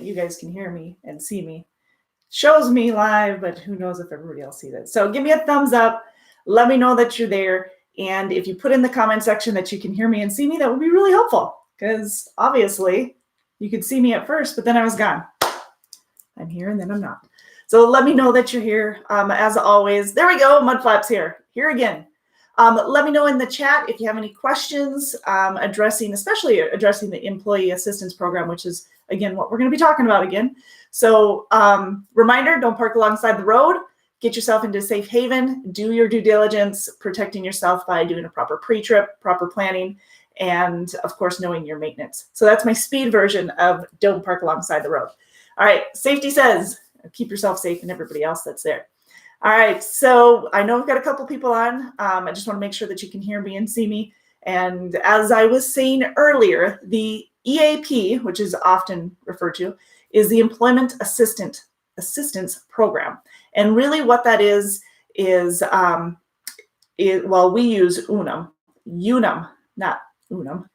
you guys can hear me and see me. Shows me live, but who knows if everybody else sees it. So give me a thumbs up. Let me know that you're there. And if you put in the comment section that you can hear me and see me, that would be really helpful, because obviously you could see me at first, but then I was gone. I'm here and then I'm not. So let me know that you're here. As always, there we go. Mudflap's here again. Let me know in the chat if you have any questions especially addressing the employee assistance program, which is, again, what we're going to be talking about again. So reminder, don't park alongside the road. Get yourself into a safe haven. Do your due diligence, protecting yourself by doing a proper pre-trip, proper planning, and, of course, knowing your maintenance. So that's my speed version of don't park alongside the road. All right, safety says keep yourself safe and everybody else that's there. All right, so I know we've got a couple people on. I just want to make sure that you can hear me and see me. And as I was saying earlier, the EAP, which is often referred to, is the Employment Assistance Program. And really what that is we use Unum, not Unum,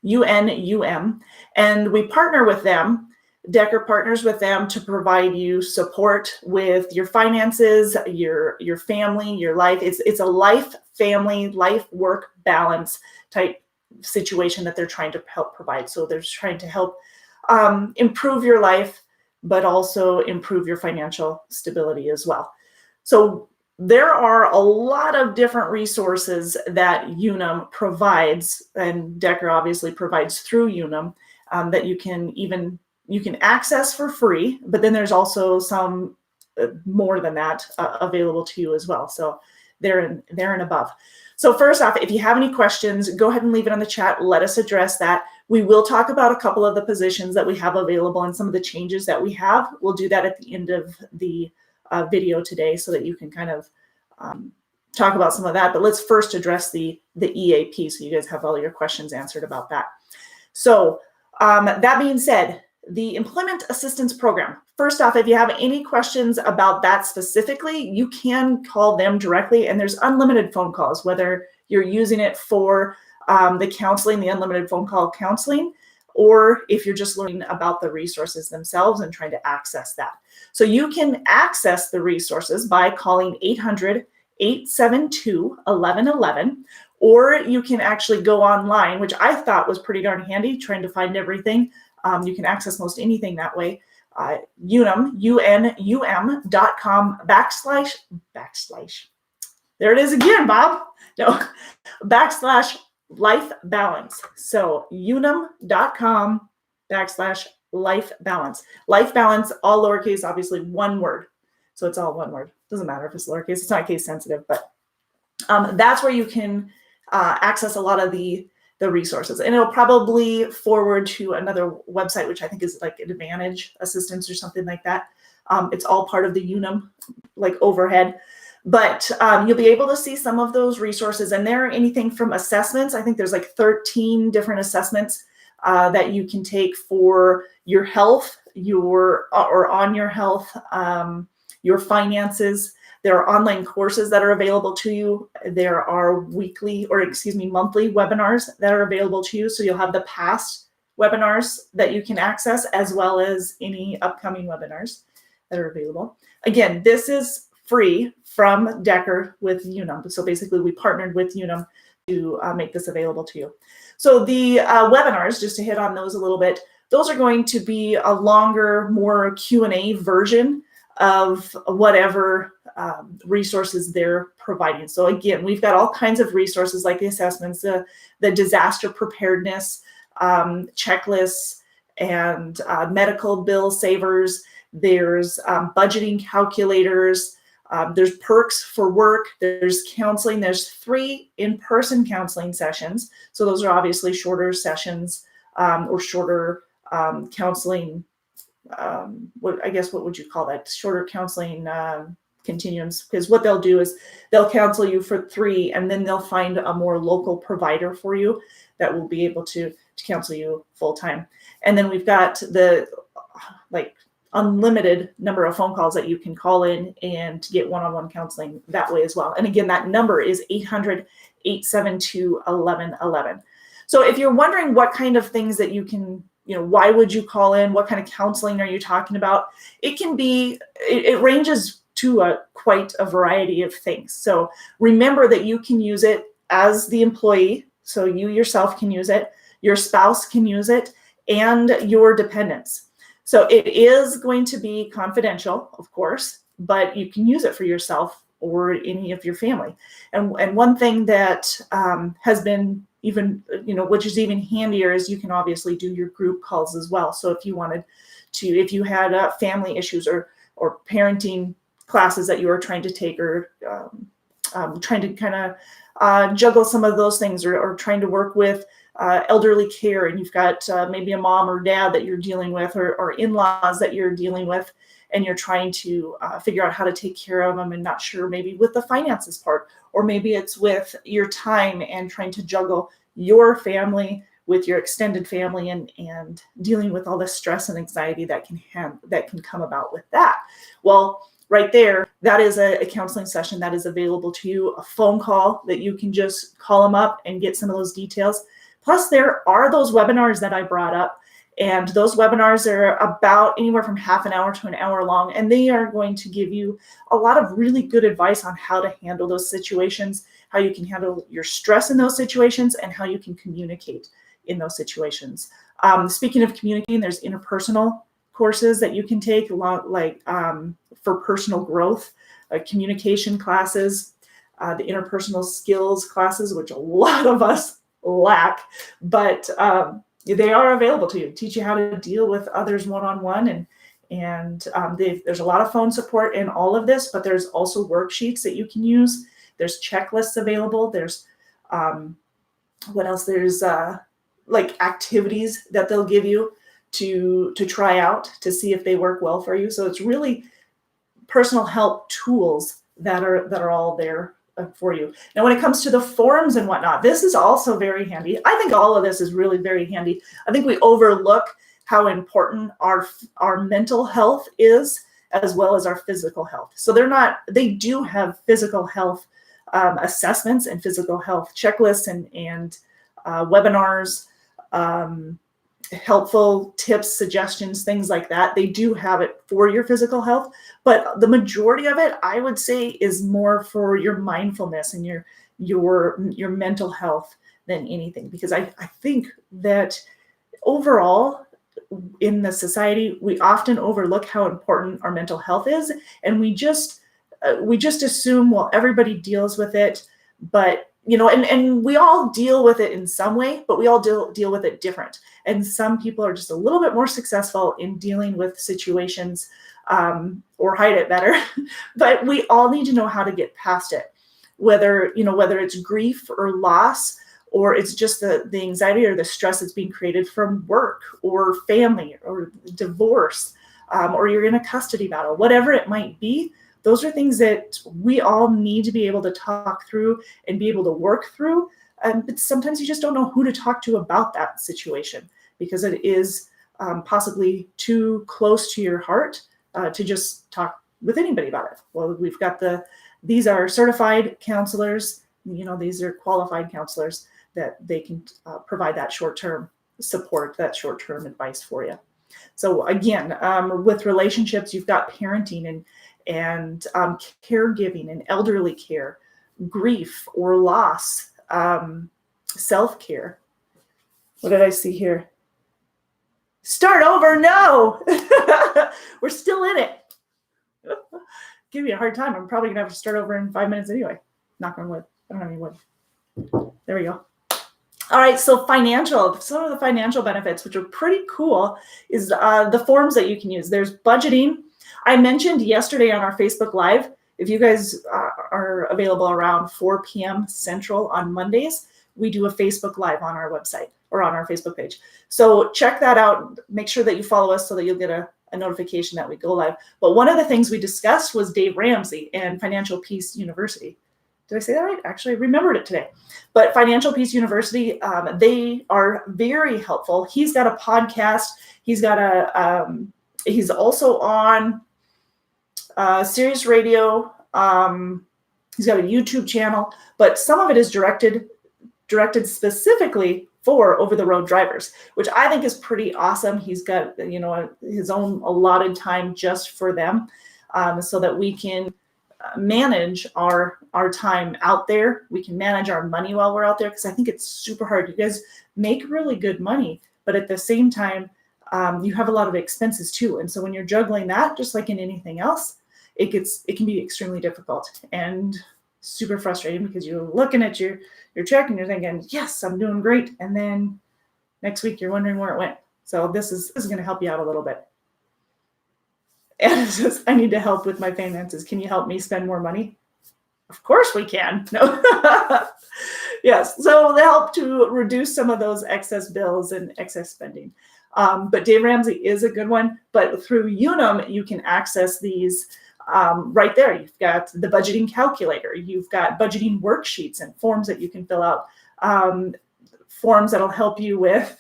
UNUM, and we partner with them. Decker partners with them to provide you support with your finances, your family, your life. It's a life, family, life, work balance type situation that they're trying to help provide. So they're trying to help improve your life, but also improve your financial stability as well. So there are a lot of different resources that Unum provides, and Decker obviously provides through Unum, that you can access for free, but then there's also some more than that available to you as well. So they're and above. So first off, if you have any questions, go ahead and leave it on the chat. Let us address that. We will talk about a couple of the positions that we have available and some of the changes that we have. We'll do that at the end of the video today so that you can kind of talk about some of that. But let's first address the EAP so you guys have all your questions answered about that. So that being said, the Employment Assistance Program. First off, if you have any questions about that specifically, you can call them directly, and there's unlimited phone calls, whether you're using it for the counseling, the unlimited phone call counseling, or if you're just learning about the resources themselves and trying to access that. So you can access the resources by calling 800-872-1111, or you can actually go online, which I thought was pretty darn handy, trying to find everything. You can access most anything that way. unum.com/. There it is again, Bob. No, /life balance. So unum.com/life balance. Life balance, all lowercase, obviously one word. So it's all one word. Doesn't matter if it's lowercase. It's not case sensitive, but that's where you can access a lot of the resources, and it'll probably forward to another website, which I think is like Advantage Assistance or something like that. It's all part of the Unum like overhead, but you'll be able to see some of those resources, and there are anything from assessments. I think there's like 13 different assessments that you can take for your health, on your health, your finances. There are online courses that are available to you. There are monthly webinars that are available to you. So you'll have the past webinars that you can access, as well as any upcoming webinars that are available. Again, this is free from Decker with Unum. So basically we partnered with Unum to make this available to you. So the webinars, just to hit on those a little bit, those are going to be a longer, more Q&A version of whatever resources they're providing. So again, we've got all kinds of resources like the assessments, the disaster preparedness checklists, and medical bill savers. There's budgeting calculators. There's perks for work. There's counseling. There's 3 in-person counseling sessions. So those are obviously shorter sessions or shorter counseling. What would you call that? Shorter counseling continuums, because what they'll do is they'll counsel you for 3, and then they'll find a more local provider for you that will be able to counsel you full time. And then we've got the unlimited number of phone calls that you can call in and to get one-on-one counseling that way as well. And again, that number is 800-872-1111. So if you're wondering what kind of things that you can why would you call in? What kind of counseling are you talking about? It ranges to quite a variety of things. So remember that you can use it as the employee. So you yourself can use it, your spouse can use it, and your dependents. So it is going to be confidential, of course, but you can use it for yourself or any of your family. And one thing that has been even, which is even handier, is you can obviously do your group calls as well. So if you wanted to, if you had family issues or parenting classes that you were trying to take, or trying to kind of juggle some of those things, or trying to work with elderly care, and you've got maybe a mom or dad that you're dealing with, or in-laws that you're dealing with, and you're trying to figure out how to take care of them and not sure maybe with the finances part, or maybe it's with your time and trying to juggle your family with your extended family, and dealing with all the stress and anxiety that can come about with that. Well, right there, that is a counseling session that is available to you, a phone call that you can just call them up and get some of those details. Plus, there are those webinars that I brought up, and those webinars are about anywhere from half an hour to an hour long, and they are going to give you a lot of really good advice on how to handle those situations, how you can handle your stress in those situations, and how you can communicate in those situations. Speaking of communicating, there's interpersonal courses that you can take, like for personal growth, communication classes, the interpersonal skills classes, which a lot of us lack, but they are available to you, teach you how to deal with others one-on-one, and there's a lot of phone support in all of this, but there's also worksheets that you can use. There's checklists available. There's what else? There's like activities that they'll give you to try out to see if they work well for you. So it's really personal help tools that are all there for you. Now, when it comes to the forms and whatnot, this is also very handy. I think all of this is really very handy. I think we overlook how important our mental health is, as well as our physical health. So they do have physical health assessments and physical health checklists and webinars, helpful tips, suggestions, things like that. They do have it for your physical health, but the majority of it, I would say, is more for your mindfulness and your mental health than anything. Because I think that overall in the society, we often overlook how important our mental health is, and we just assume, well, everybody deals with it, but and we all deal with it in some way, but we all deal with it different. And some people are just a little bit more successful in dealing with situations, or hide it better. But we all need to know how to get past it, whether it's grief or loss, or it's just the anxiety or the stress that's being created from work or family or divorce, or you're in a custody battle, whatever it might be. Those are things that we all need to be able to talk through and be able to work through. But sometimes you just don't know who to talk to about that situation, because it is possibly too close to your heart to just talk with anybody about it. Well, we've got these are certified counselors, these are qualified counselors that they can provide that short-term support, that short-term advice for you. So again, with relationships, you've got parenting and caregiving and elderly care, grief or loss, self-care. What did I see here? Start over? No, we're still in it. Give me a hard time. I'm probably gonna have to start over in 5 minutes anyway. Knock on wood. I don't have any wood. There we go. All right, so some of the financial benefits, which are pretty cool, is the forms that you can use. There's budgeting. I mentioned yesterday on our Facebook Live, if you guys are available around 4 p.m. Central on Mondays, we do a Facebook Live on our website or on our Facebook page. So check that out. Make sure that you follow us so that you'll get a notification that we go live. But one of the things we discussed was Dave Ramsey and Financial Peace University. Did I say that right? Actually, I remembered it today. But Financial Peace University, they are very helpful. He's got a podcast. He's also on Sirius Radio. He's got a YouTube channel, but some of it is directed specifically for over-the-road drivers, which I think is pretty awesome. He's got, his own allotted time just for them, so that we can manage our time out there. We can manage our money while we're out there, because I think it's super hard. You guys make really good money, but at the same time, you have a lot of expenses too. And so when you're juggling that, just like in anything else, it can be extremely difficult and super frustrating, because you're looking at your check and you're thinking, yes, I'm doing great. And then next week you're wondering where it went. So this is going to help you out a little bit. And it says, I need to help with my finances. Can you help me spend more money? Of course we can. No. Yes. So they help to reduce some of those excess bills and excess spending. But Dave Ramsey is a good one. But through Unum, you can access these right there. You've got the budgeting calculator. You've got budgeting worksheets and forms that you can fill out. Forms that'll help you with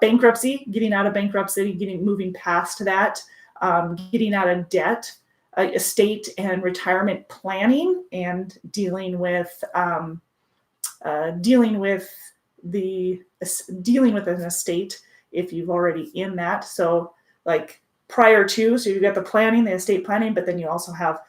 bankruptcy, getting out of bankruptcy, moving past that, getting out of debt, estate and retirement planning, and dealing with an estate if you've already in that. So like prior to, so you've got the planning, the estate planning, but then you also have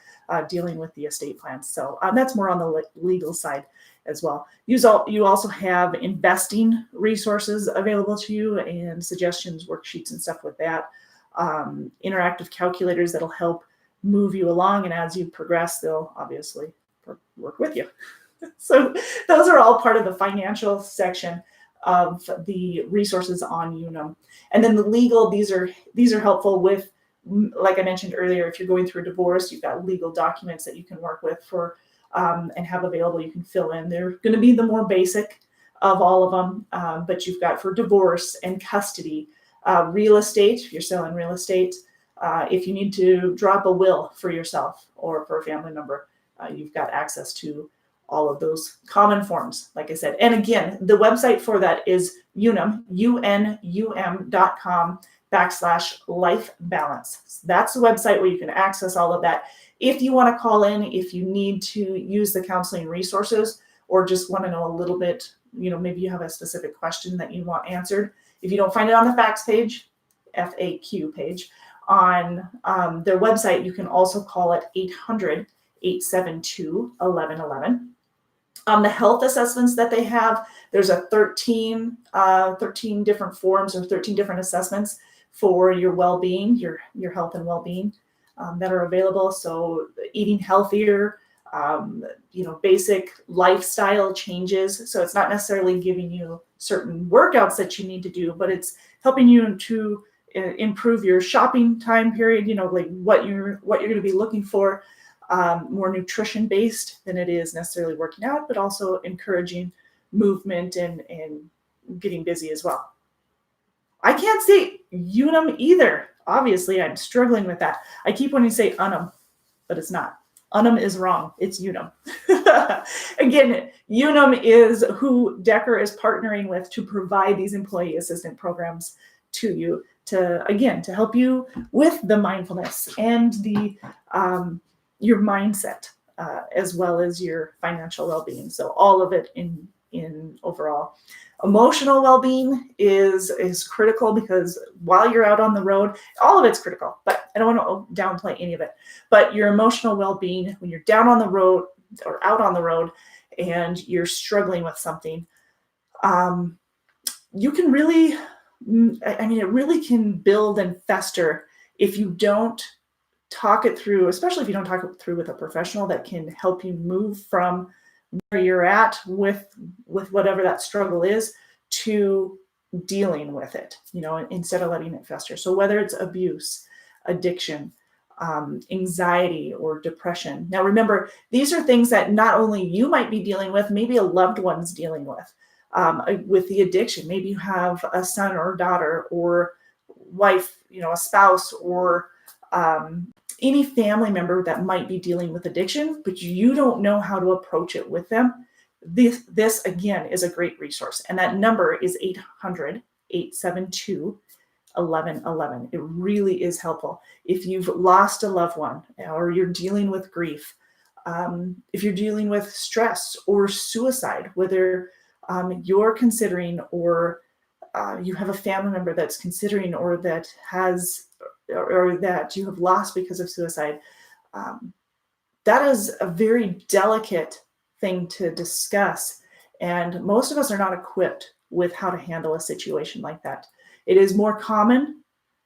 dealing with the estate plans. So that's more on the legal side as well. You also have investing resources available to you, and suggestions, worksheets, and stuff with that. Interactive calculators that'll help move you along, and as you progress, they'll obviously work with you. So those are all part of the financial section of the resources on Unum. And then the legal, these are helpful with, like I mentioned earlier, if you're going through a divorce, you've got legal documents that you can work with for and have available. You can fill in. They're going to be the more basic of all of them, but you've got for divorce and custody, real estate, if you're selling real estate, if you need to drop a will for yourself or for a family member, you've got access to all of those common forms, like I said. And again, the website for that is Unum, unum.com/life balance. That's the website where you can access all of that. If you want to call in, if you need to use the counseling resources, or just want to know a little bit, maybe you have a specific question that you want answered. If you don't find it on the FAQ page on their website, you can also call it 800-872-1111. The health assessments that they have, there's a 13 different forms, or 13 different assessments for your well-being, your health and well-being that are available. So eating healthier, basic lifestyle changes. So it's not necessarily giving you certain workouts that you need to do, but it's helping you to improve your shopping time period, like what you're going to be looking for. More nutrition based than it is necessarily working out, but also encouraging movement and getting busy as well. I can't say Unum either. Obviously, I'm struggling with that. I keep wanting to say Unum, but it's not. Unum is wrong. It's Unum. Again, Unum is who Decker is partnering with to provide these employee assistance programs to you to help you with the mindfulness and the your mindset, as well as your financial well-being. So all of it in overall. Emotional well-being is critical, because while you're out on the road, all of it's critical, but I don't want to downplay any of it. But your emotional well-being, when you're down on the road or out on the road and you're struggling with something, you can really, it really can build and fester if you don't talk it through, especially if you don't talk it through with a professional that can help you move from where you're at with whatever that struggle is to dealing with it, instead of letting it fester. So whether it's abuse, addiction, anxiety, or depression. Now, remember, these are things that not only you might be dealing with, maybe a loved one's dealing with the addiction. Maybe you have a son or daughter or wife, a spouse, or any family member that might be dealing with addiction, but you don't know how to approach it with them. This again is a great resource. And that number is 800-872-1111. It really is helpful. If you've lost a loved one, or you're dealing with grief, if you're dealing with stress or suicide, whether you're considering, or you have a family member that's considering, or that has, or that you have lost because of suicide, that is a very delicate thing to discuss. And most of us are not equipped with how to handle a situation like that. It is more common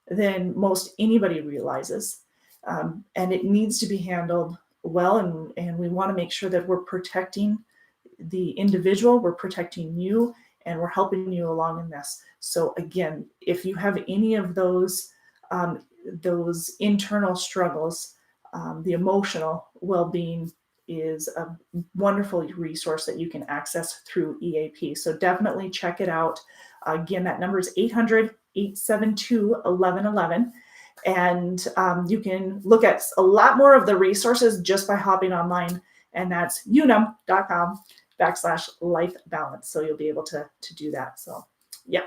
than most anybody realizes. And it needs to be handled well. And we want to make sure that we're protecting the individual, we're protecting you, and we're helping you along in this. So again, if you have any of those internal struggles, the emotional well-being is a wonderful resource that you can access through EAP. So definitely check it out. Again, that number is 800-872-1111. And you can look at a lot more of the resources just by hopping online, and that's unum.com/life balance. So you'll be able to do that. So yeah,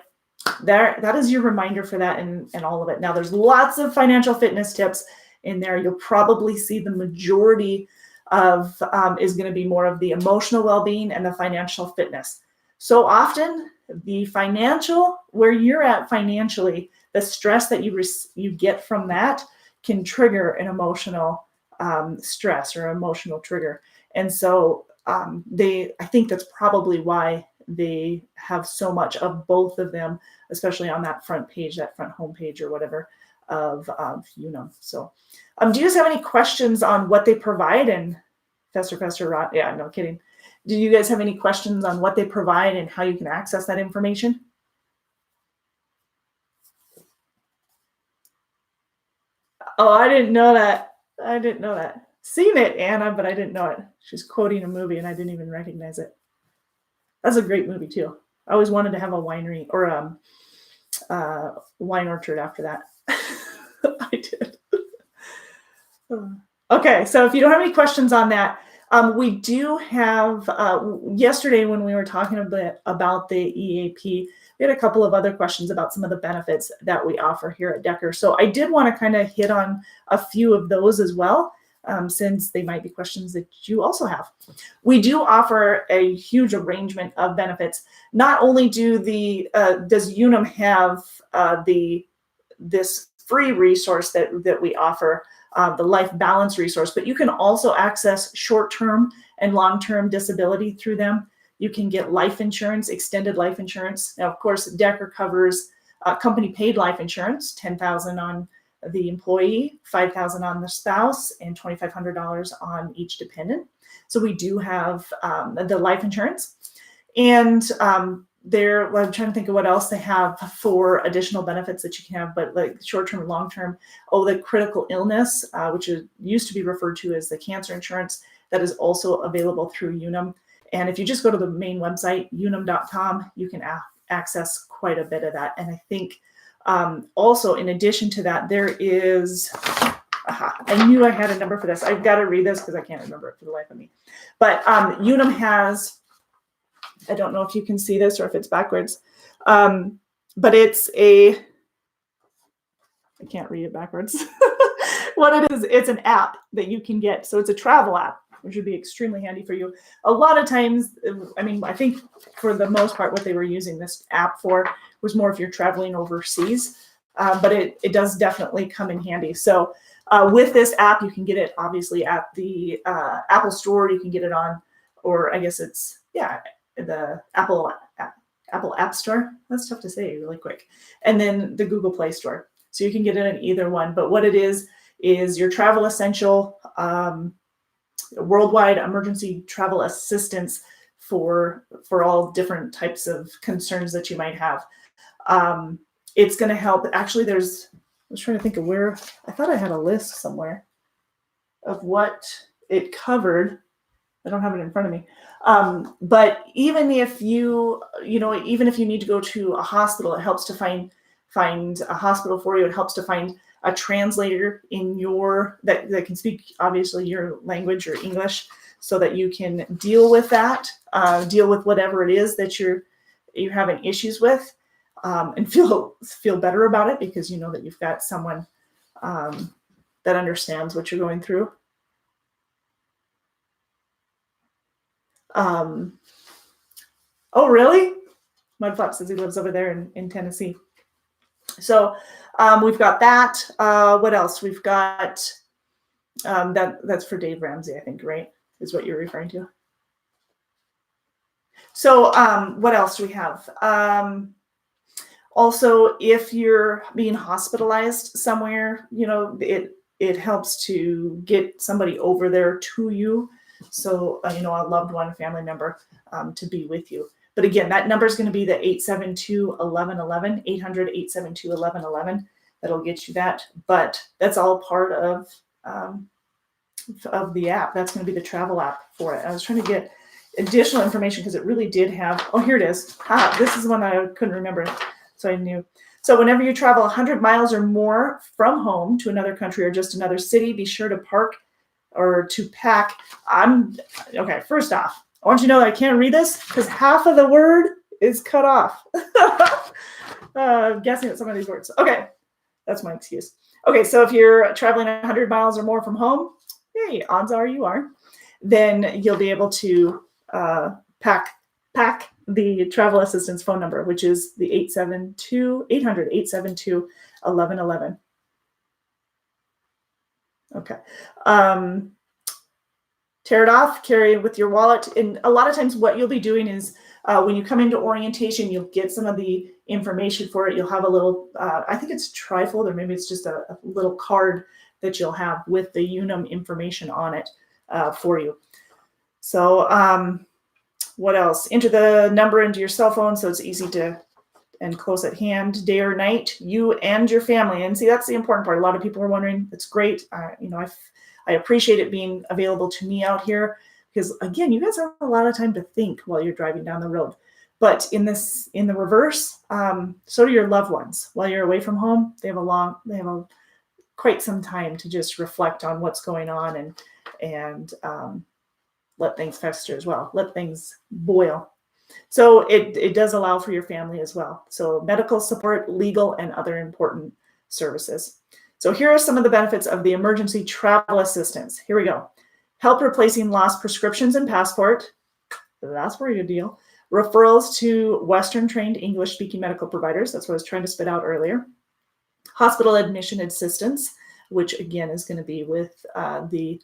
that is your reminder for that, and all of it. Now there's lots of financial fitness tips in there. You'll probably see the majority of is going to be more of the emotional well-being and the financial fitness. So often the financial, where you're at financially, the stress that you get from that can trigger an emotional stress or emotional trigger. And so I think that's probably why they have so much of both of them, especially on that front page, that front homepage or whatever of Unum. So do you guys have any questions on what they provide? And Fester Rot, yeah, no kidding. Do you guys have any questions on what they provide and how you can access that information? Oh, I didn't know that. Seen it, Anna, but I didn't know it. She's quoting a movie and I didn't even recognize it. That's a great movie too. I always wanted to have a winery or wine orchard after that. I did. Okay, so if you don't have any questions on that, we do have, yesterday when we were talking a bit about the EAP, we had a couple of other questions about some of the benefits that we offer here at Decker. So I did want to kind of hit on a few of those as well, since they might be questions that you also have. We do offer a huge arrangement of benefits. Not only does Unum have this free resource that we offer, the life balance resource, but you can also access short-term and long-term disability through them. You can get life insurance, extended life insurance. Now, of course, Decker covers company paid life insurance, $10,000 on the employee, $5,000 on the spouse, and $2,500 on each dependent. So we do have the life insurance. And I'm trying to think of what else they have for additional benefits that you can have, but like short-term and long-term. Oh, the critical illness, which used to be referred to as the cancer insurance, that is also available through Unum. And if you just go to the main website, unum.com, you can access quite a bit of that. And I think also, in addition to that, there is, I knew I had a number for this. I've got to read this because I can't remember it for the life of me. But Unum has, I don't know if you can see this or if it's backwards, but I can't read it backwards. What it is, it's an app that you can get. So it's a travel app, which would be extremely handy for you. A lot of times, I mean, I think for the most part, what they were using this app for was more if you're traveling overseas, but it does definitely come in handy. So with this app, you can get it obviously at the Apple Store. You can get it on, or I guess it's, yeah, the Apple App Store. That's tough to say really quick. And then the Google Play Store. So you can get it in either one. But what it is your travel essential worldwide emergency travel assistance for all different types of concerns that you might have. It's going to help. Actually, I was trying to think of where, I thought I had a list somewhere of what it covered. I don't have it in front of me. But even if you need to go to a hospital, it helps to find a hospital for you. It helps to find a translator in that can speak obviously your language or English, so that you can deal with that, deal with whatever it is that you're having issues with, and feel better about it, because you know that you've got someone that understands what you're going through. Oh, really? Mudflap says he lives over there in Tennessee. So we've got that. What else? We've got that's for Dave Ramsey, I think, right? Is what you're referring to. So what else do we have? Also, if you're being hospitalized somewhere, it helps to get somebody over there to you. So, a loved one, family member to be with you. But again, that number is going to be the 872-1111, 800-872-1111. That'll get you that. But that's all part of the app. That's going to be the travel app for it. I was trying to get additional information because it really did have, oh, here it is. This is one I couldn't remember. So I knew. So whenever you travel 100 miles or more from home to another country or just another city, be sure to park or to pack. Okay, first off, I want you to know that I can't read this because half of the word is cut off. Guessing at some of these words. Okay, that's my excuse. Okay, so if you're traveling 100 miles or more from home, hey, odds are you are, then you'll be able to pack the travel assistance phone number, which is the 800-872-1111. Okay. Tear it off, carry it with your wallet. And a lot of times what you'll be doing is when you come into orientation, you'll get some of the information for it. You'll have a little, I think it's trifold, or maybe it's just a little card that you'll have with the Unum information on it for you. So what else? Enter the number into your cell phone so it's easy to and close at hand, day or night, you and your family. And see, that's the important part. A lot of people are wondering. It's great. I appreciate it being available to me out here because, again, you guys have a lot of time to think while you're driving down the road. But in the reverse, so do your loved ones. While you're away from home, they have quite some time to just reflect on what's going on and let things fester as well, let things boil. So it does allow for your family as well. So medical support, legal, and other important services. So here are some of the benefits of the emergency travel assistance. Here we go. Help replacing lost prescriptions and passport. That's a pretty good deal. Referrals to Western trained English speaking medical providers. That's what I was trying to spit out earlier. Hospital admission assistance, which again is going to be with the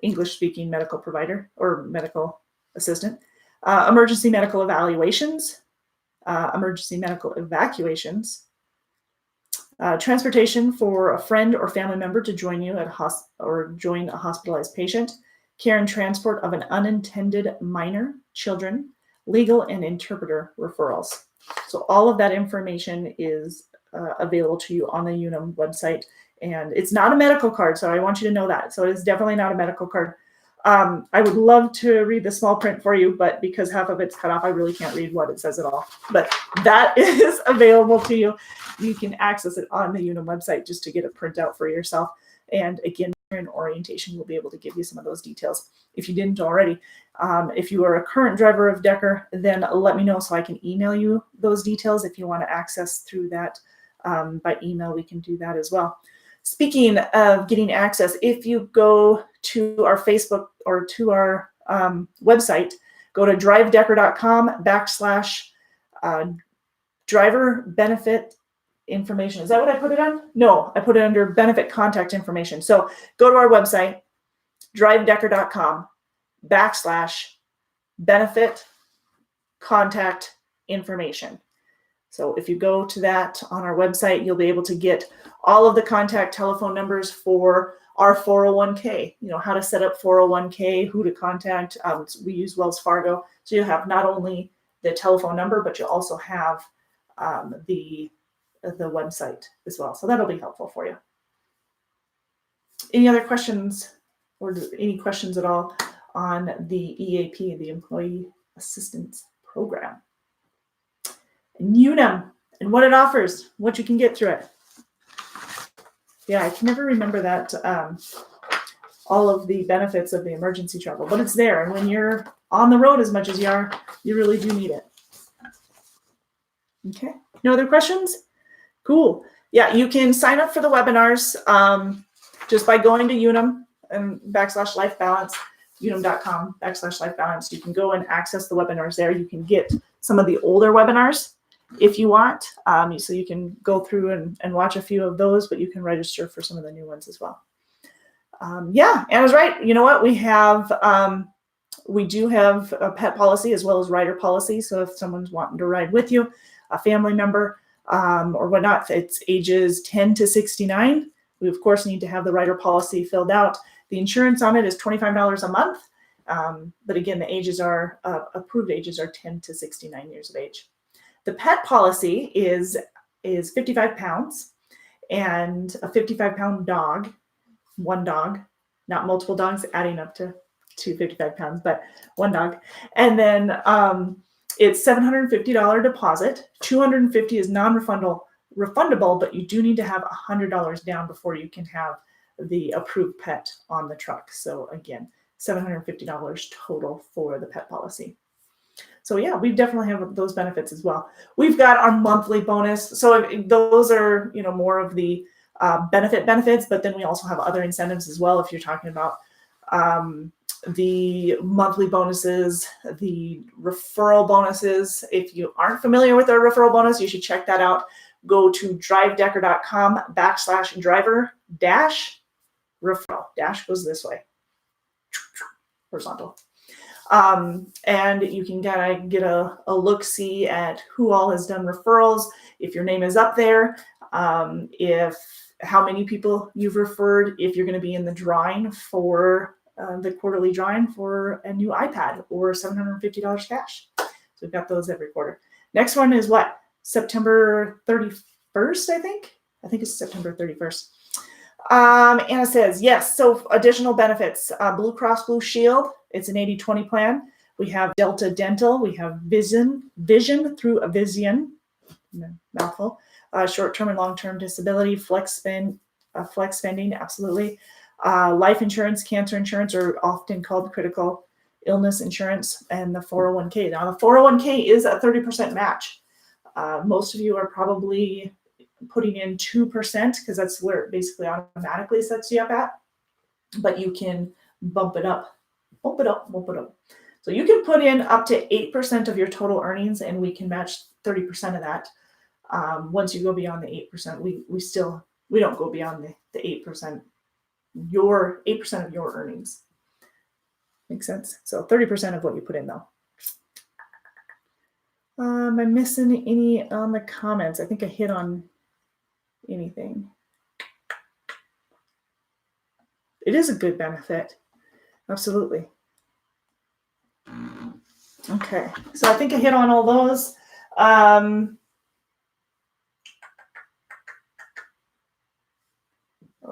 English speaking medical provider or medical assistant. Emergency medical evaluations, emergency medical evacuations, transportation for a friend or family member to join you at join a hospitalized patient, care and transport of an unintended minor, children, legal and interpreter referrals. So all of that information is available to you on the Unum website. And it's not a medical card, so I want you to know that. So it is definitely not a medical card. I would love to read the small print for you, but because half of it's cut off, I really can't read what it says at all. But that is available to you. You can access it on the Unum website just to get a printout for yourself. And again, in orientation, we'll be able to give you some of those details if you didn't already. If you are a current driver of Decker, then let me know so I can email you those details. If you want to access through that by email, we can do that as well. Speaking of getting access, if you go to our Facebook or to our website, go to drivedecker.com/driver benefit information. Is that what I put it on? No, I put it under benefit contact information. So go to our website, drivedecker.com/benefit contact information. So if you go to that on our website, you'll be able to get all of the contact telephone numbers for our 401k, how to set up 401k, who to contact. We use Wells Fargo. So you'll have not only the telephone number, but you'll also have the website as well. So that'll be helpful for you. Any other questions or any questions at all on the EAP, the Employee Assistance Program? And Unum and what it offers, what you can get through it. Yeah, I can never remember that, all of the benefits of the emergency travel, but it's there. And when you're on the road as much as you are, you really do need it. Okay, no other questions? Cool. Yeah, you can sign up for the webinars just by going to Unum and /life balance, unum.com /life balance. You can go and access the webinars there. You can get some of the older webinars if you want. So you can go through and watch a few of those, but you can register for some of the new ones as well. Yeah, Anna's right. You know what? We do have a pet policy as well as rider policy. So if someone's wanting to ride with you, a family member or whatnot, it's ages 10 to 69. We, of course, need to have the rider policy filled out. The insurance on it is $25 a month. But again, the ages are, approved ages are 10 to 69 years of age. The pet policy is 55 pounds and a 55-pound dog, one dog, not multiple dogs adding up to 55 pounds, but one dog. And then it's $750 deposit. $250 is refundable, but you do need to have $100 down before you can have the approved pet on the truck. So again, $750 total for the pet policy. So yeah, we definitely have those benefits as well. We've got our monthly bonus. So those are, more of the benefits, but then we also have other incentives as well. If you're talking about the monthly bonuses, the referral bonuses. If you aren't familiar with our referral bonus, you should check that out. Go to drivedecker.com/driver-referral. Dash goes this way, horizontal. And you can kind of get a look-see at who all has done referrals, if your name is up there, how many people you've referred, if you're going to be in the drawing for the quarterly drawing for a new iPad or $750 cash. So we've got those every quarter. Next one is what? September 31st, I think. I think it's September 31st. Anna says, yes, so additional benefits. Blue Cross Blue Shield, it's an 80-20 plan. We have Delta Dental. We have Vision through a Vision, mouthful. Short-term and long-term disability, flex spending, absolutely. Life insurance, cancer insurance are often called critical illness insurance, and the 401k. Now, the 401k is a 30% match. Most of you are probably putting in 2% because that's where it basically automatically sets you up at. But you can bump it up. So you can put in up to 8% of your total earnings, and we can match 30% of that. Once you go beyond the 8%, we don't go beyond the 8%. Your 8% of your earnings. Makes sense? So 30% of what you put in though. Am I missing any on the comments? I think I hit on anything. It is a good benefit. Absolutely. Okay, so I think I hit on all those. Oh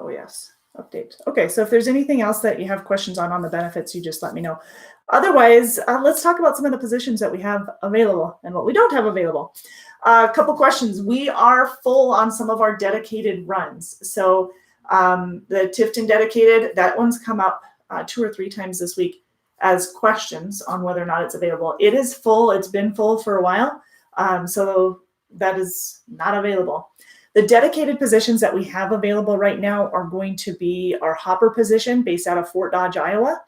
yes. Update. Okay, so if there's anything else that you have questions on the benefits, you just let me know. Otherwise, let's talk about some of the positions that we have available and what we don't have available. A couple questions. We are full on some of our dedicated runs. So the Tifton dedicated, that one's come up 2 or 3 times this week as questions on whether or not it's available. It is full. It's been full for a while. So that is not available. The dedicated positions that we have available right now are going to be our hopper position based out of Fort Dodge, Iowa.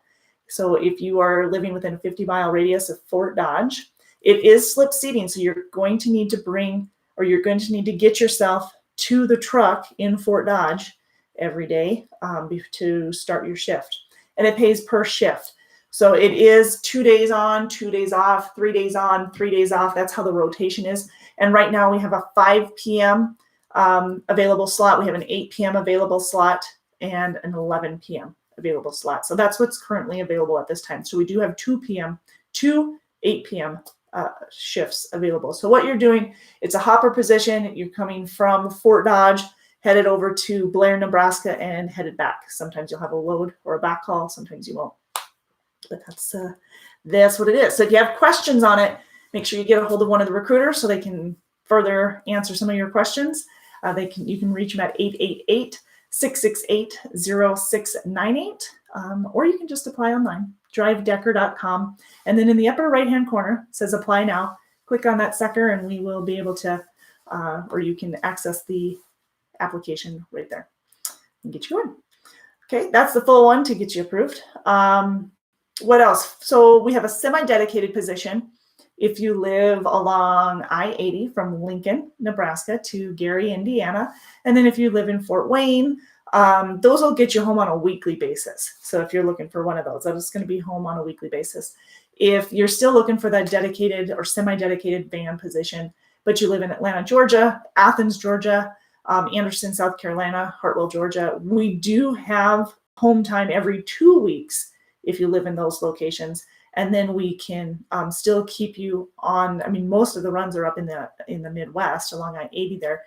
So if you are living within a 50-mile radius of Fort Dodge, it is slip seating. So you're going to need to get yourself to the truck in Fort Dodge every day to start your shift. And it pays per shift. So it is 2 days on, 2 days off, 3 days on, 3 days off. That's how the rotation is. And right now we have a 5 p.m. Available slot. We have an 8 p.m. available slot and an 11 p.m. available slot. So that's what's currently available at this time. So we do have 2 8 p.m. Shifts available. So what you're doing, it's a hopper position. You're coming from Fort Dodge, headed over to Blair, Nebraska, and headed back. Sometimes you'll have a load or a back haul. Sometimes you won't. But that's what it is. So if you have questions on it, make sure you get a hold of one of the recruiters so they can further answer some of your questions. You can reach them at 888-668-0698, or you can just apply online, drivedecker.com. And then in the upper right-hand corner, it says apply now. Click on that sucker and we will be able to, or you can access the application right there and get you going. Okay, that's the full one to get you approved. What else? So we have a semi-dedicated position If you live along I-80 from Lincoln, Nebraska to Gary, Indiana, and then if you live in Fort Wayne, those will get you home on a weekly basis. So if you're looking for one of those, that is going to be home on a weekly basis. If you're still looking for that dedicated or semi-dedicated van position, but you live in Atlanta, Georgia, Athens, Georgia, Anderson, South Carolina, Hartwell, Georgia, we do have home time every 2 weeks if you live in those locations. And then we can still keep you on. I mean, most of the runs are up in the Midwest along I-80 there,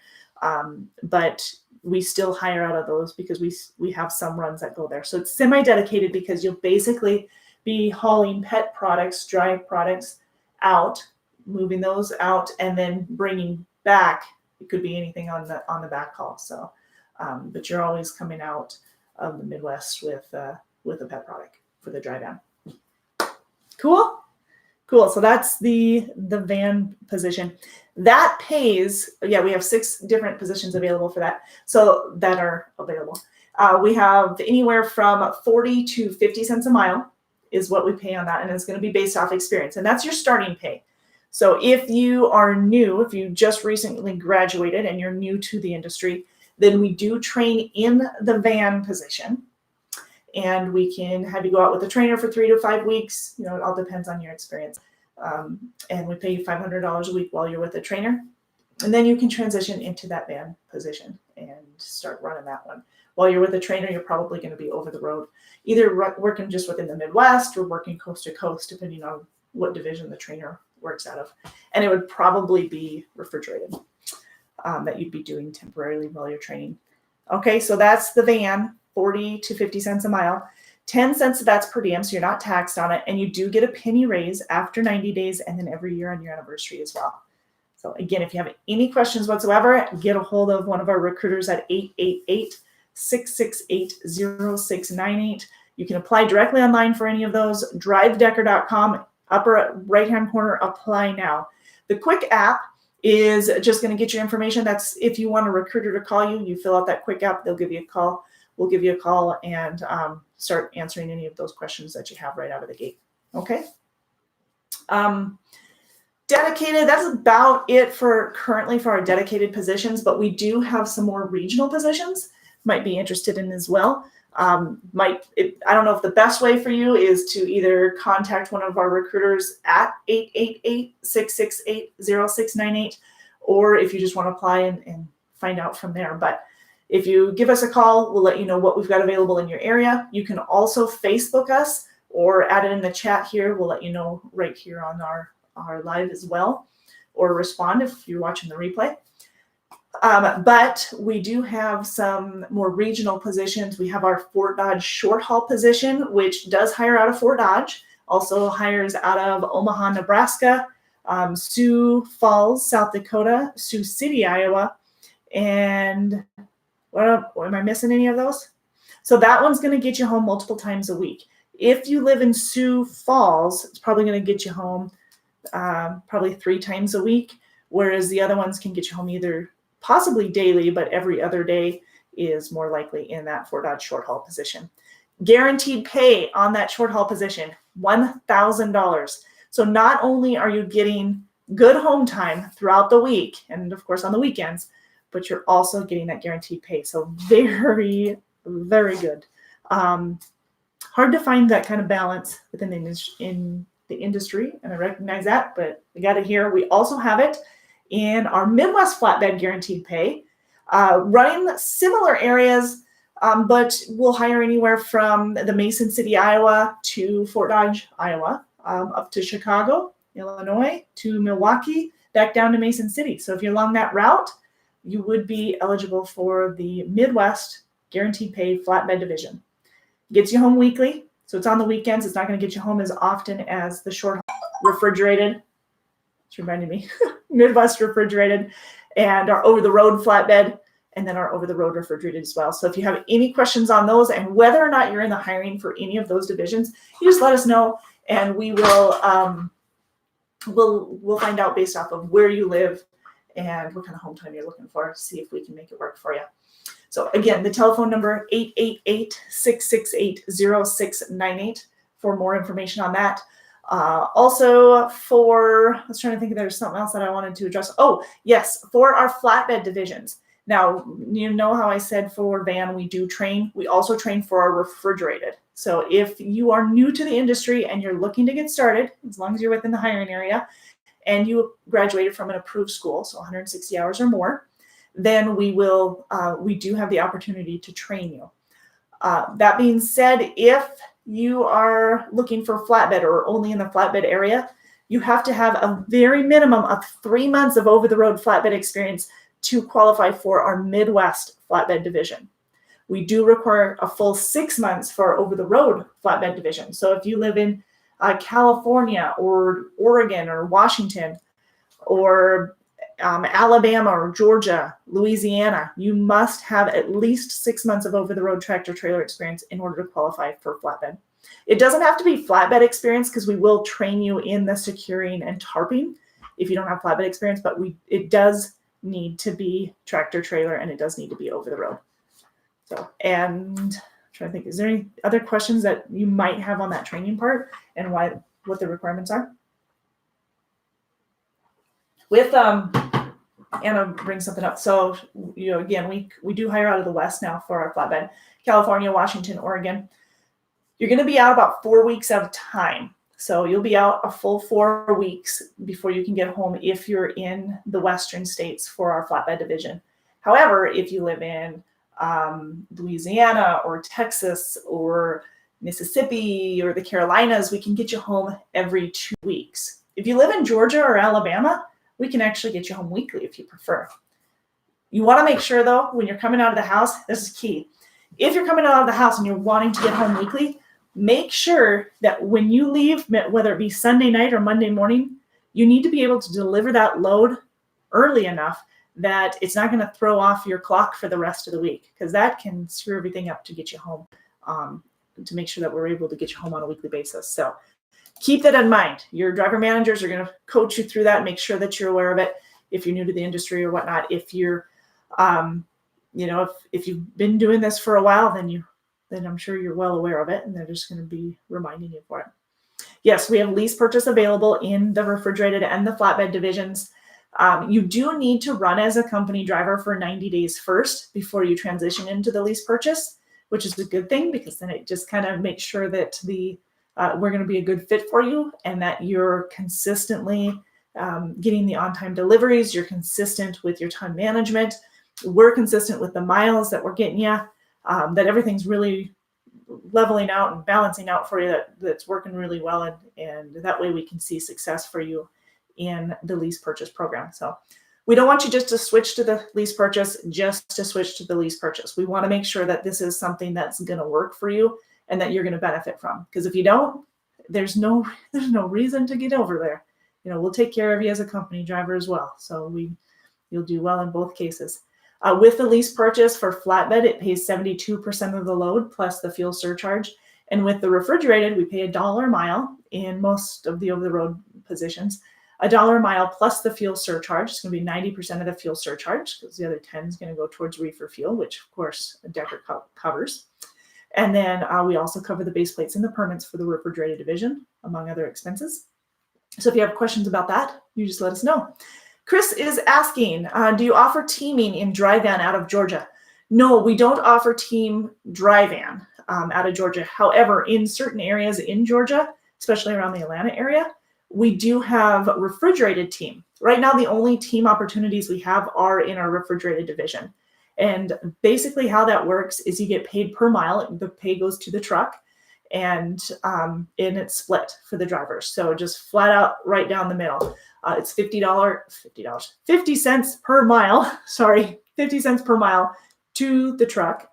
but we still hire out of those because we have some runs that go there. So it's semi-dedicated because you'll basically be hauling pet products, dry products out, moving those out, and then bringing back. It could be anything on the back haul. So, but you're always coming out of the Midwest with a pet product for the dry van. Cool. So that's the van position. That pays, we have 6 different positions available for that. So that are available. We have anywhere from 40 to 50 cents a mile is what we pay on that. And it's going to be based off experience. And that's your starting pay. So if you are new, if you just recently graduated and you're new to the industry, then we do train in the van position. And we can have you go out with a trainer for 3 to 5 weeks. It all depends on your experience. And we pay you $500 a week while you're with a trainer. And then you can transition into that van position and start running that one. While you're with a trainer, you're probably going to be over the road, either working just within the Midwest or working coast to coast, depending on what division the trainer works out of. And it would probably be refrigerated that you'd be doing temporarily while you're training. Okay, so that's the van. 40 to 50 cents a mile. 10 cents of that's per diem, so you're not taxed on it. And you do get a penny raise after 90 days and then every year on your anniversary as well. So again, if you have any questions whatsoever, get a hold of one of our recruiters at 888-668-0698. You can apply directly online for any of those. drivedecker.com, upper right-hand corner, apply now. The quick app is just going to get your information. That's if you want a recruiter to call you, you fill out that quick app, they'll give you a call. We'll give you a call and start answering any of those questions that you have right out of the gate. Okay. Dedicated, that's about it for currently for our dedicated positions, but we do have some more regional positions might be interested in as well. I don't know if the best way for you is to either contact one of our recruiters at 888-668-0698, or if you just want to apply and find out from there. But if you give us a call, we'll let you know what we've got available in your area. You can also Facebook us or add it in the chat here. We'll let you know right here on our live as well, or respond if you're watching the replay. But we do have some more regional positions. We have our Fort Dodge short haul position, which does hire out of Fort Dodge, also hires out of Omaha, Nebraska, Sioux Falls, South Dakota, Sioux City, Iowa, and am I missing any of those? So that one's going to get you home multiple times a week. If you live in Sioux Falls, it's probably going to get you home probably 3 times a week, whereas the other ones can get you home either possibly daily, but every other day is more likely in that Fort Dodge short haul position. Guaranteed pay on that short haul position, $1,000. So not only are you getting good home time throughout the week, and of course on the weekends, but you're also getting that guaranteed pay. So very, very good. Hard to find that kind of balance within the industry, and I recognize that, but we got it here. We also have it in our Midwest flatbed guaranteed pay, running similar areas, but we'll hire anywhere from the Mason City, Iowa to Fort Dodge, Iowa, up to Chicago, Illinois, to Milwaukee, back down to Mason City. So if you're along that route, you would be eligible for the Midwest guaranteed pay flatbed division. Gets you home weekly, so it's on the weekends. It's not going to get you home as often as the short refrigerated. It's reminding me, Midwest refrigerated, and our over-the-road flatbed, and then our over-the-road refrigerated as well. So if you have any questions on those and whether or not you're in the hiring for any of those divisions, you just let us know, and we will we'll find out based off of where you live and what kind of home time you're looking for, see if we can make it work for you. So again, the telephone number, 888-668-0698 for more information on that. Also I was trying to think if there's something else that I wanted to address. Oh, yes, for our flatbed divisions. Now, you know how I said for van, we do train. We also train for our refrigerated. So if you are new to the industry and you're looking to get started, as long as you're within the hiring area and you graduated from an approved school, so 160 hours or more, then we do have the opportunity to train you. That being said, if you are looking for flatbed or only in the flatbed area, you have to have a very minimum of 3 months of over-the-road flatbed experience to qualify for our Midwest flatbed division. We do require a full 6 months for our over-the-road flatbed division. So if you live in California or Oregon or Washington or Alabama or Georgia, Louisiana, you must have at least 6 months of over-the-road tractor trailer experience in order to qualify for flatbed. It doesn't have to be flatbed experience because we will train you in the securing and tarping if you don't have flatbed experience, but it does need to be tractor trailer and it does need to be over the road. So, and I'm trying to think, is there any other questions that you might have on that training part and what the requirements are? With Anna brings something up. So, again, we do hire out of the West now for our flatbed. California, Washington, Oregon. You're going to be out about 4 weeks at a time. So you'll be out a full 4 weeks before you can get home if you're in the Western states for our flatbed division. However, if you live in Louisiana or Texas or Mississippi or the Carolinas, we can get you home every 2 weeks. If you live in Georgia or Alabama, we can actually get you home weekly if you prefer. You want to make sure, though, when you're coming out of the house, this is key. If you're coming out of the house and you're wanting to get home weekly, make sure that when you leave, whether it be Sunday night or Monday morning, you need to be able to deliver that load early enough that it's not going to throw off your clock for the rest of the week, because that can screw everything up to get you home, to make sure that we're able to get you home on a weekly basis. So keep that in mind. Your driver managers are going to coach you through that and make sure that you're aware of it if you're new to the industry or whatnot. If you're, if you've been doing this for a while, then I'm sure you're well aware of it, and they're just going to be reminding you for it. Yes, we have lease purchase available in the refrigerated and the flatbed divisions. You do need to run as a company driver for 90 days first before you transition into the lease purchase, which is a good thing because then it just kind of makes sure that we're going to be a good fit for you and that you're consistently getting the on-time deliveries. You're consistent with your time management. We're consistent with the miles that we're getting you, that everything's really leveling out and balancing out for you, that's working really well. And that way we can see success for you in the lease purchase program. So we don't want you just to switch to the lease purchase, just to switch to the lease purchase. We want to make sure that this is something that's going to work for you and that you're going to benefit from. Because if you don't, there's no reason to get over there. We'll take care of you as a company driver as well. So you'll do well in both cases. With the lease purchase for flatbed, it pays 72% of the load plus the fuel surcharge. And with the refrigerated, we pay $1 a mile in most of the over-the-road positions. $1 a mile plus the fuel surcharge. It's going to be 90% of the fuel surcharge because the other 10 is going to go towards reefer fuel, which of course Decker covers. And then we also cover the base plates and the permits for the refrigerated division, among other expenses. So if you have questions about that, you just let us know. Chris is asking, do you offer teaming in dry van out of Georgia? No, we don't offer team dry van out of Georgia. However, in certain areas in Georgia, especially around the Atlanta area, we do have refrigerated team. Right now, the only team opportunities we have are in our refrigerated division. And basically how that works is you get paid per mile. The pay goes to the truck and it's split for the drivers. So just flat out right down the middle. It's $50 cents per mile. Sorry, 50 cents per mile to the truck.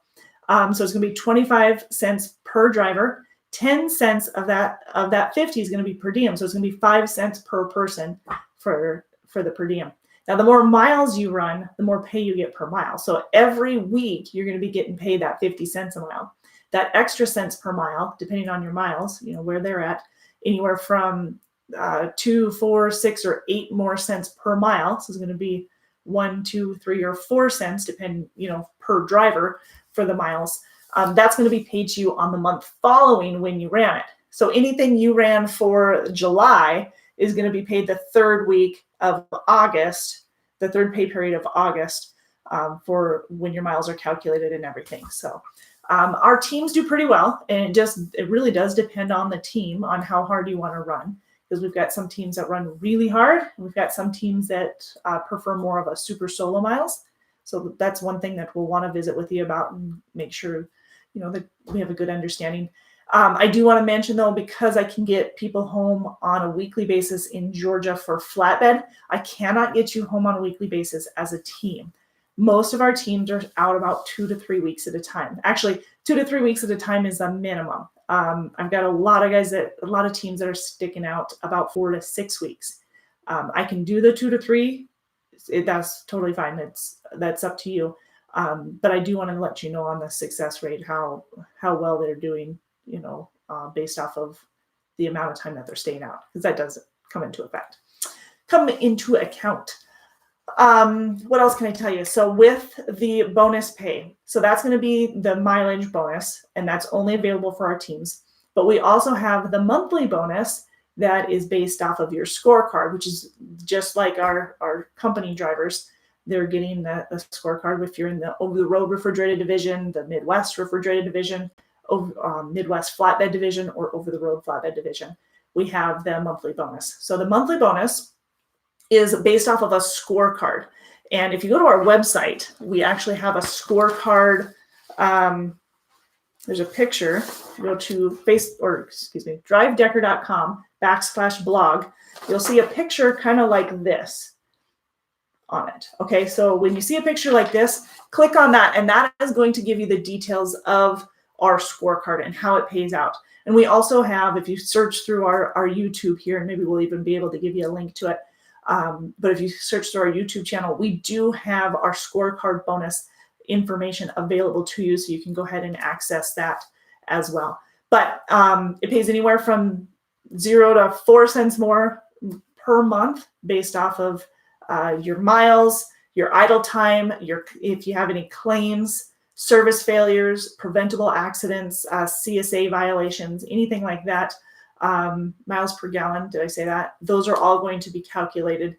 So it's going to be 25 cents per driver. 10 cents of that 50 is going to be per diem. So it's going to be 5 cents per person for the per diem. Now, the more miles you run, the more pay you get per mile. So every week you're going to be getting paid that 50 cents a mile. That extra cents per mile, depending on your miles, where they're at, anywhere from 2, 4, 6, or 8 more cents per mile. So it's going to be 1, 2, 3, or 4 cents, depending, per driver for the miles. That's going to be paid to you on the month following when you ran it. So anything you ran for July is going to be paid the third week of August, the third pay period of August, for when your miles are calculated and everything. So our teams do pretty well, and it really does depend on the team on how hard you want to run, because we've got some teams that run really hard. We've got some teams that prefer more of a super solo miles. So that's one thing that we'll want to visit with you about and make sure, that we have a good understanding. I do want to mention, though, because I can get people home on a weekly basis in Georgia for flatbed, I cannot get you home on a weekly basis as a team. Most of our teams are out about 2 to 3 weeks at a time. Actually, 2 to 3 weeks at a time is the minimum. I've got a lot of teams that are sticking out about 4 to 6 weeks. I can do the 2 to 3. That's totally fine. That's up to you. But I do want to let you know on the success rate how well they're doing, based off of the amount of time that they're staying out, because that does come into account. What else can I tell you? So with the bonus pay, so that's going to be the mileage bonus, and that's only available for our teams. But we also have the monthly bonus that is based off of your scorecard, which is just like our company drivers. They're getting the scorecard if you're in the over-the-road refrigerated division, the Midwest refrigerated division, Midwest flatbed division, or over-the-road flatbed division. We have the monthly bonus. So the monthly bonus is based off of a scorecard. And if you go to our website, we actually have a scorecard. There's a picture. Go to drivedecker.com/blog. You'll see a picture kind of like this on it. Okay, so when you see a picture like this, click on that, and that is going to give you the details of our scorecard and how it pays out. And we also have, if you search through our YouTube here, and maybe we'll even be able to give you a link to it, but if you search through our YouTube channel, we do have our scorecard bonus information available to you, so you can go ahead and access that as well. But it pays anywhere from 0 to 4 cents more per month based off of your miles, your idle time, if you have any claims, service failures, preventable accidents, CSA violations, anything like that. Miles per gallon, did I say that? Those are all going to be calculated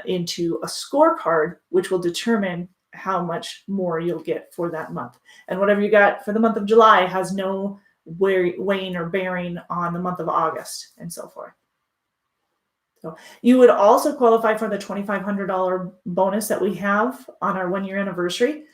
into a scorecard, which will determine how much more you'll get for that month. And whatever you got for the month of July has no weighing or bearing on the month of August, and so forth. So you would also qualify for the $2,500 bonus that we have on our 1-year anniversary.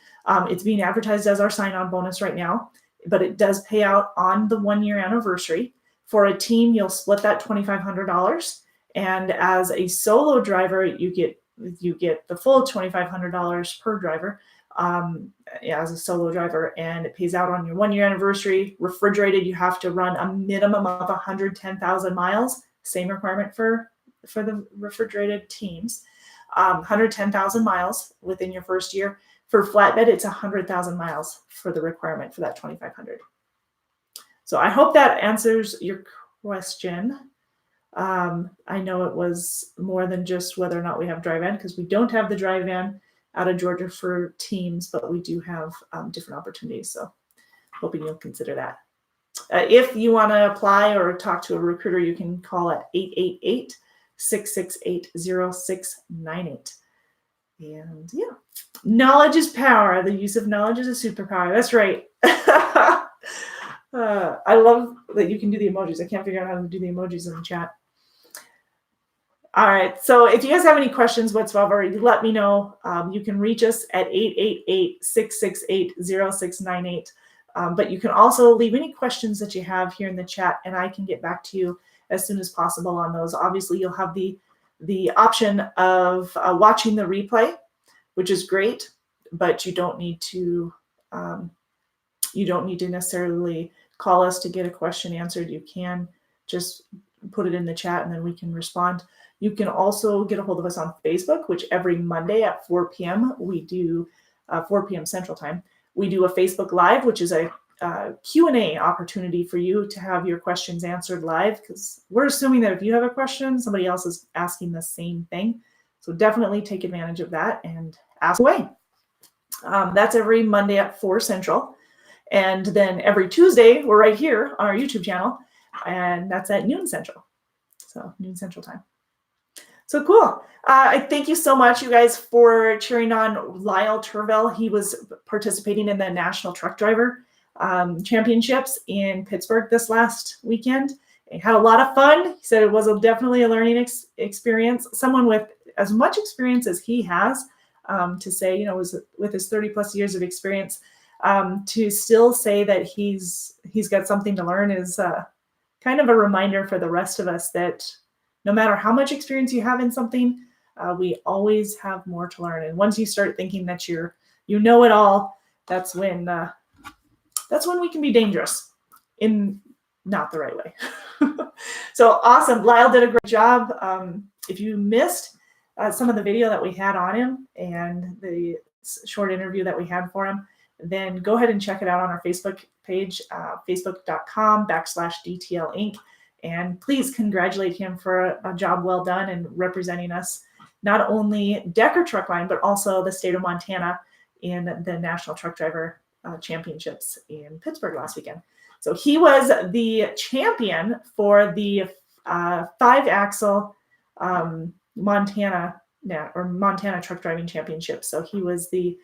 It's being advertised as our sign-on bonus right now, but it does pay out on the 1-year anniversary. For a team, you'll split that $2,500, and as a solo driver, you get the full $2,500 per driver as a solo driver, and it pays out on your 1-year anniversary. Refrigerated, you have to run a minimum of 110,000 miles. Same requirement for the refrigerated teams, 110,000 miles within your first year. For flatbed, it's 100,000 miles for the requirement for that 2,500. So I hope that answers your question. I know it was more than just whether or not we have dry van, because we don't have the dry van out of Georgia for teams, but we do have different opportunities. So hoping you'll consider that. If you want to apply or talk to a recruiter, you can call at 888-668-0698. And yeah, knowledge is power. The use of knowledge is a superpower. That's right. I love that you can do the emojis. I can't figure out how to do the emojis in the chat. All right. So if you guys have any questions whatsoever, you let me know. You can reach us at 888-668-0698. But you can also leave any questions that you have here in the chat, and I can get back to you as soon as possible on those. Obviously, you'll have the option of watching the replay, which is great, but you don't need to necessarily call us to get a question answered. You can just put it in the chat, and then we can respond. You can also get a hold of us on Facebook, which every Monday at 4 p.m. we do 4 p.m. Central Time. We do a Facebook Live, which is a Q&A opportunity for you to have your questions answered live, because we're assuming that if you have a question, somebody else is asking the same thing. So definitely take advantage of that and ask away. That's every Monday at 4 Central. And then every Tuesday, we're right here on our YouTube channel and that's at noon Central. So noon Central time. So cool. I thank you so much, you guys, for cheering on Lyle Turville. He was participating in the National Truck Driver Championships in Pittsburgh this last weekend. He had a lot of fun. He said it was definitely a learning experience. Someone with as much experience as he has, to say, with his 30 plus years of experience, to still say that he's got something to learn is kind of a reminder for the rest of us that no matter how much experience you have in something, we always have more to learn. And once you start thinking that you know it all, that's when we can be dangerous in not the right way. So awesome. Lyle did a great job. If you missed some of the video that we had on him and the short interview that we had for him, then go ahead and check it out on our Facebook page, facebook.com/DTL Inc. And please congratulate him for a job well done and representing us, not only Decker Truck Line, but also the state of Montana in the National Truck Driver Championships in Pittsburgh last weekend. So he was the champion for the 5-axle Montana Truck Driving Championship. So he was the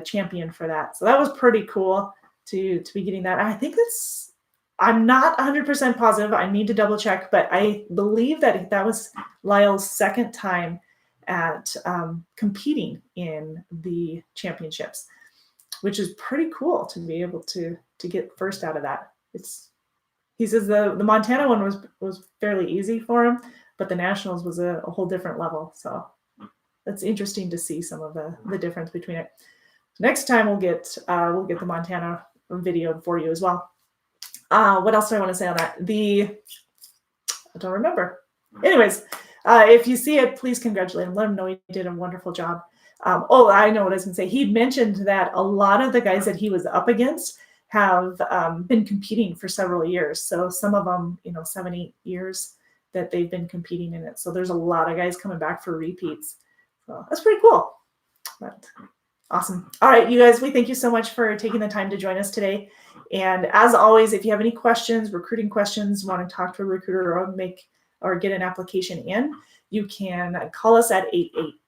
champion for that. So that was pretty cool to be getting that. I think I'm not 100% positive. I need to double check, but I believe that was Lyle's second time at competing in the championships, which is pretty cool to be able to get first out of that. He says the Montana one was fairly easy for him, but the nationals was a whole different level. So that's interesting to see some of the difference between it. Next time we'll get the Montana video for you as well. What else do I want to say on that? I don't remember. Anyways, if you see it, please congratulate him. Let him know he did a wonderful job. I know what I was going to say. He mentioned that a lot of the guys that he was up against have been competing for several years. So some of them, 7, 8 years that they've been competing in it. So there's a lot of guys coming back for repeats. So that's pretty cool. But awesome. All right, you guys, we thank you so much for taking the time to join us today. And as always, if you have any questions, recruiting questions, want to talk to a recruiter or get an application in, you can call us at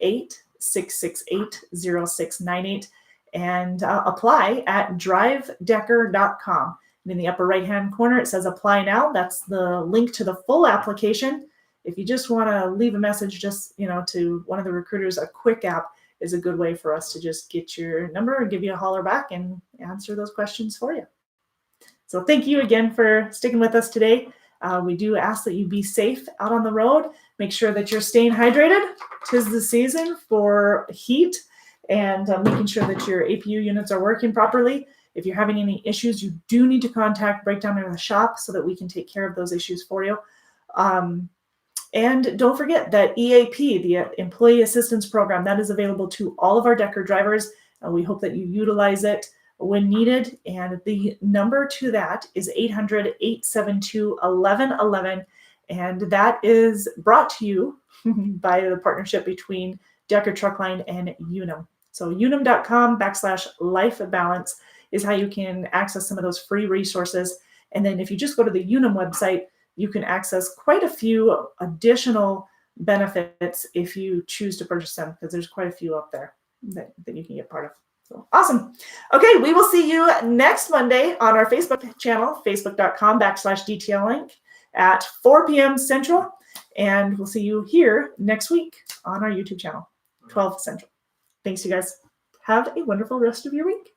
888-668-0698 and apply at drivedecker.com. And in the upper right-hand corner, it says apply now. That's the link to the full application. If you just want to leave a message to one of the recruiters, a quick app is a good way for us to just get your number and give you a holler back and answer those questions for you. So thank you again for sticking with us today. We do ask that you be safe out on the road. Make sure that you're staying hydrated. 'Tis the season for heat, and making sure that your APU units are working properly. If you're having any issues, you do need to contact Breakdown in the Shop so that we can take care of those issues for you. And don't forget that EAP, the Employee Assistance Program, that is available to all of our Decker drivers. We hope that you utilize it when needed. And the number to that is 800-872-1111. And that is brought to you by the partnership between Decker Truck Line and Unum. So unum.com/lifebalance is how you can access some of those free resources. And then if you just go to the Unum website, you can access quite a few additional benefits if you choose to purchase them, because there's quite a few up there that you can get part of. So awesome. Okay, we will see you next Monday on our Facebook channel, facebook.com/DTLink at 4 p.m. Central. And we'll see you here next week on our YouTube channel, 12 Central. Thanks, you guys. Have a wonderful rest of your week.